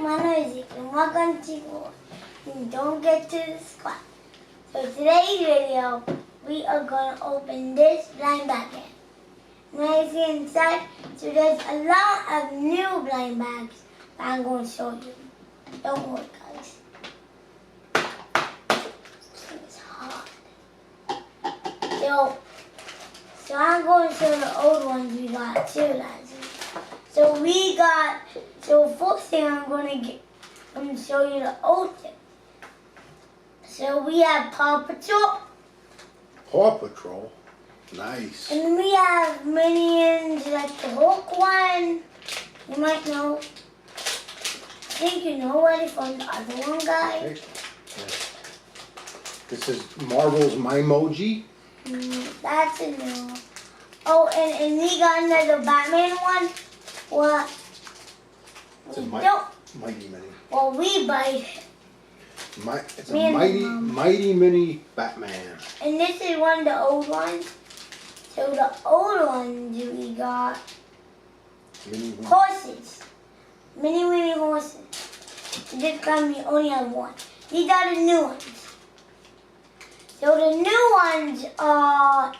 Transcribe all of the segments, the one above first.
my name is Zeke and welcome to Don't Get to the Squat. So today's video, we are going to open this blind bag. Now you see inside, so there's a lot of new blind bags that I'm going to show you. Don't worry guys. It's hard. So I'm going to show the old ones we got too last week. So first thing I'm going to show you the old thing. So we have Paw Patrol. Paw Patrol? Nice. And we have minions like the Hulk one. You might know. I think you know already from the other one, guys. This is Marvel's Mymoji. That's a new one. Oh, and we got another Batman one. What? It's a mighty mini. Well, we buy it. It's a mighty mini Batman. And this is one of the old ones. So the old ones we got horses. Mini horses. This time we only have one. These are the new ones. So the new ones are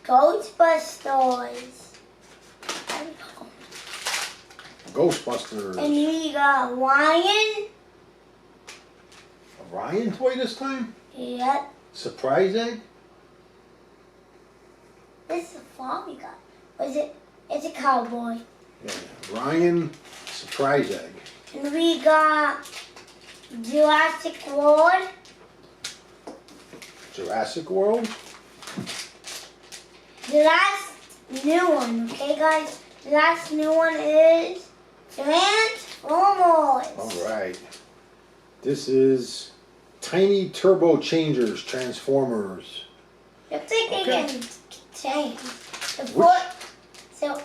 Ghostbusters. Ghostbusters. And we got Ryan. A Ryan toy this time? Yep. Surprise egg? This is a farm we got. It's a cowboy. Yeah. Ryan surprise egg. And we got Jurassic World. Jurassic World? The last new one, okay guys? The last new one is Transformers. Alright. This is Tiny Turbo Changers Transformers. Looks like they can change. So,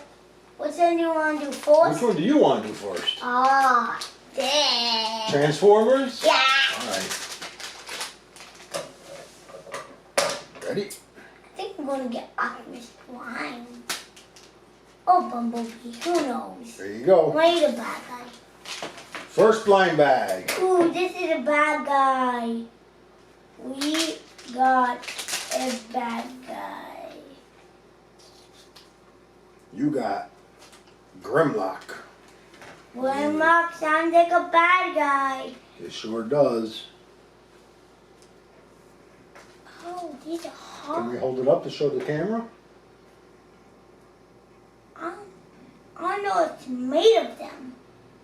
what's the new one do first? Which one do you want to do first? Ah, damn. Transformers? Yeah. Alright. Ready? I think I'm going to get Optimus Prime. Or Bumblebee, who knows? There you go. Wait a bad guy. First blind bag. Ooh, this is a bad guy. We got a bad guy. You got Grimlock. Grimlock sounds like a bad guy. It sure does. Oh, these are hard. Can we hold it up to show the camera? I don't know if it's made of them.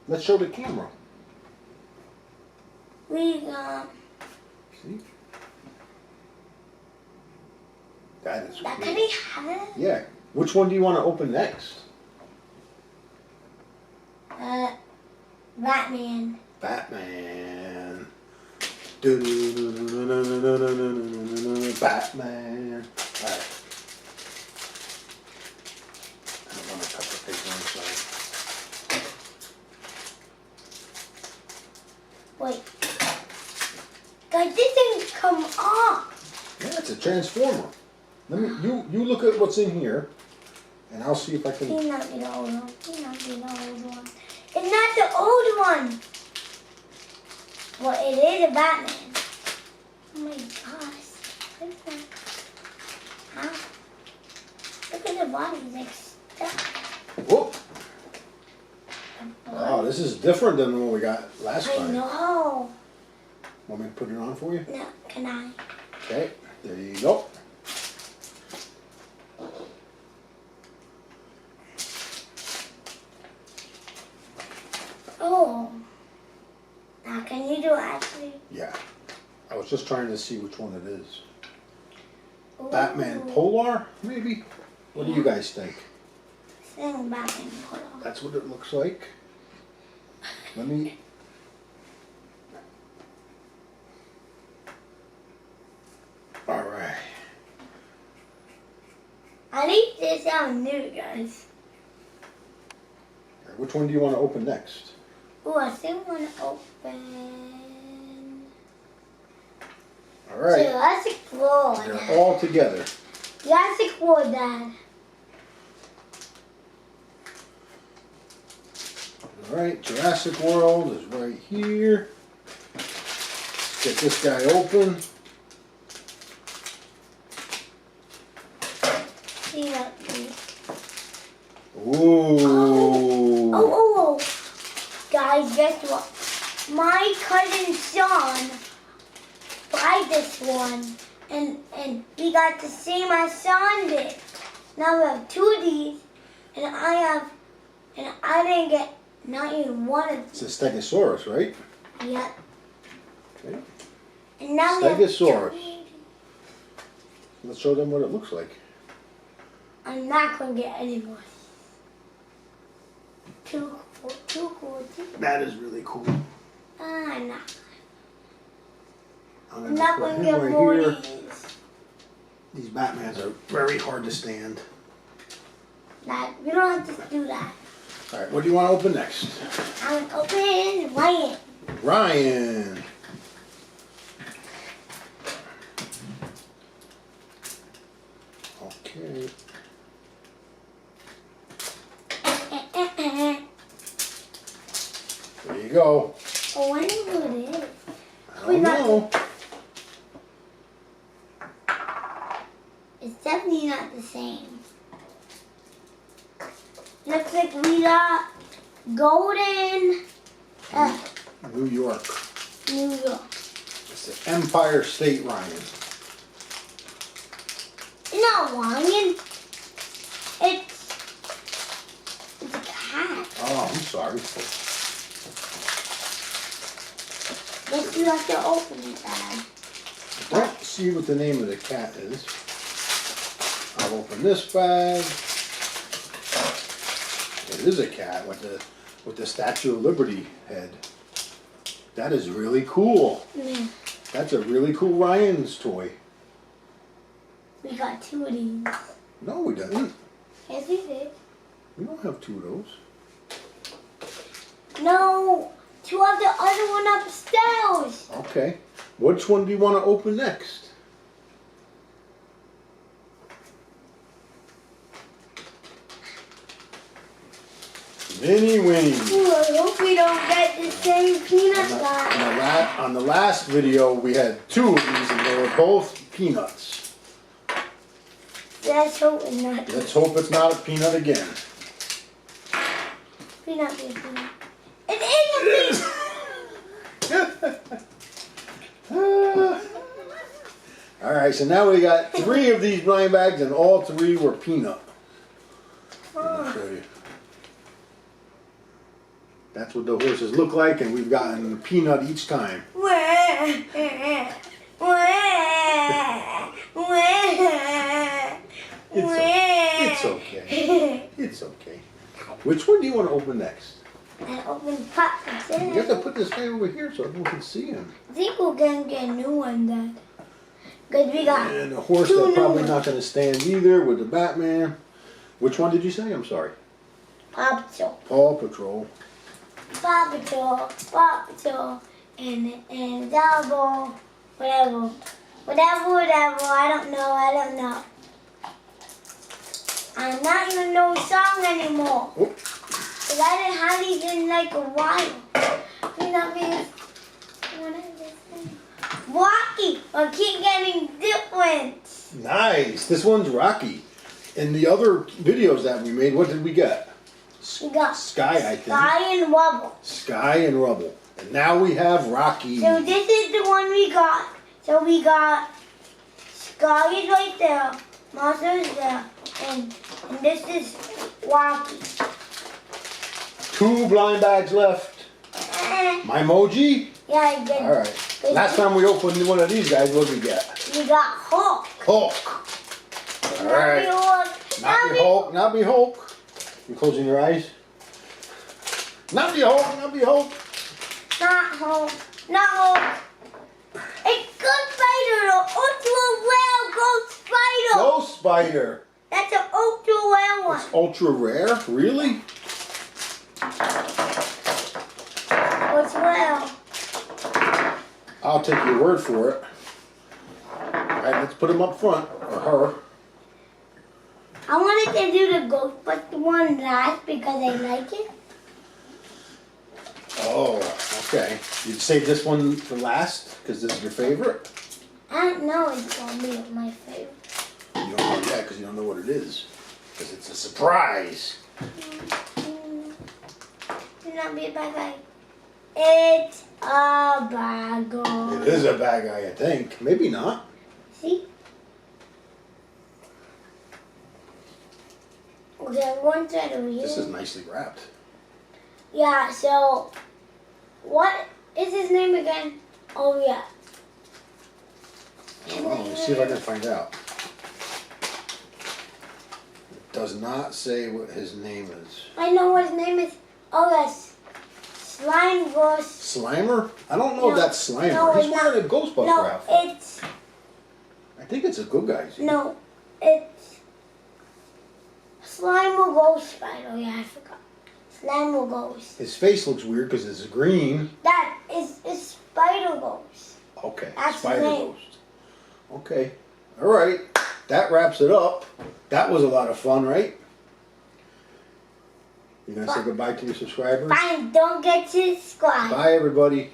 Let's show the camera. We got... See? That is Can cool. we have it? Yeah. Which one do you want to open next? Batman. Batman. Batman. Alright. I don't want to cut the paper inside. Wait. Guys, this didn't come off. Yeah, it's a transformer. Let me you look at what's in here, and I'll see if I can. He's not the old one. He's not the old one. It's not the old one. Well, it is a Batman. Oh my gosh. Huh? Look at the body. It's like stuck. Whoop! Oh, this is different than the one we got last I time. know. Want me to put it on for you? No, can I? Okay, there you go. Oh. Now can you do actually? Yeah. I was just trying to see which one it is. Ooh. Batman Polar, maybe? What do you guys think? Sing Batman Polar. That's what it looks like. Let me... Alright. At least they sound new, guys. Which one do you want to open next? Ooh, I still want to open... Alright. Jurassic World. They're all together. Jurassic World, Dad. Alright, Jurassic World is right here. Let's get this guy open. Peanut, please. Ooh. Oh. Guys, guess what? My cousin Sean buy this one, and we got the same as Sean did. Now we have 2 of these, and I didn't get not even one of It's these. a Stegosaurus, right? Yep. Okay. And now we have Stegosaurus. 2. Let's show them what it looks like. I'm not gonna get any more. Too cool. That is really cool. I'm not. I'm I'm not put gonna him get right more here. of these. These Batmans are very hard to stand. Like, we don't have to do that. Alright, what do you want to open next? I'm open Ryan. Ryan. Okay. There you go. I wonder who it is. I don't know. It's definitely not the same. Looks like we got golden New York. New York. It's the Empire State Ryan. It's not Ryan. It's a cat. Oh, I'm sorry. Guess you have to open it, Dad. Let's see what the name of the cat is. I'll open this bag. It is a cat with the Statue of Liberty head. That is really cool. Yeah. That's a really cool Ryan's toy. We got 2 of these. No, we didn't. Yes, we did. We don't have 2 of those. No, 2 of the other one upstairs. Okay. Which one do you want to open next? Whinnies. Ooh, I hope we don't get the same peanut guy. On the last video, we had 2 of these, and they were both peanuts. Let's hope it's not Let's hope it's not a peanut again. peanut. It is a peanut. All right, so now we got 3 of these blind bags, and all 3 were peanut. Let me show you. That's what the horses look like, and we've gotten a peanut each time. It's okay. It's okay. Which one do you want to open next? I opened Pop. You have to put this guy over here so everyone can see him. Zeke will get a new one then. Because we got And the horse 2 that's new probably ones. not going to stand either with the Batman. Which one did you say? I'm sorry. Paw Patrol. Paw Patrol. Paw Patrol, and double, whatever. I don't know. I'm not even know a song anymore. Oh. Because I didn't have these in like a while. You know what is this thing? Rocky, I keep getting different. Nice. This one's Rocky. In the other videos that we made, what did we get? We got Sky, I think. Sky and Rubble. Sky and Rubble. And now we have Rocky. So this is the one we got. So we got Sky is right there, Monster is there, and this is Rocky. 2 blind bags left. Mymoji? Yeah, I did. Alright. Last time we opened one of these guys, what did we get? We got Hulk. Hulk. Not Alright. be Hulk. Not be Hulk. Not be Hulk. You closing your eyes? Not be Hulk. Not be Hulk. Not Hulk. Not Hulk. It's Ghost Spider, the ultra rare Ghost Spider. Ghost Spider. That's an ultra rare one. It's ultra rare? Really? What's rare? I'll take your word for it. Alright, let's put him up front. Or her. I wanted to do the Ghostbuster one last because I like it. Okay. You'd save this one for last because this is your favorite. I don't know it's gonna be my favorite. You don't know that because you don't know what it is. Because it's a surprise. Do not be a bad guy. It's a bad guy. It is a bad guy, I think. Maybe not. See? Okay, one side over here. This is nicely wrapped. Yeah, so what is his name again? Oh yeah. Let me see if I can find out. It does not say what his name is. I know what his name is. Oh yes. Slime Ghost. Slimer? I don't know if that's Slimer. No, He's it's wearing not. a Ghostbuster No, outfit. it's I think it's a good guy. no, it's Slime will Ghost Spider. Yeah, I forgot. Slime will Ghost. His face looks weird because it's green. That is Spider Ghost. Okay, That's Spider his name. Ghost. Okay, all right. That wraps it up. That was a lot of fun, right? You gonna say goodbye to your subscribers? Fine, don't get to subscribe. Bye, everybody.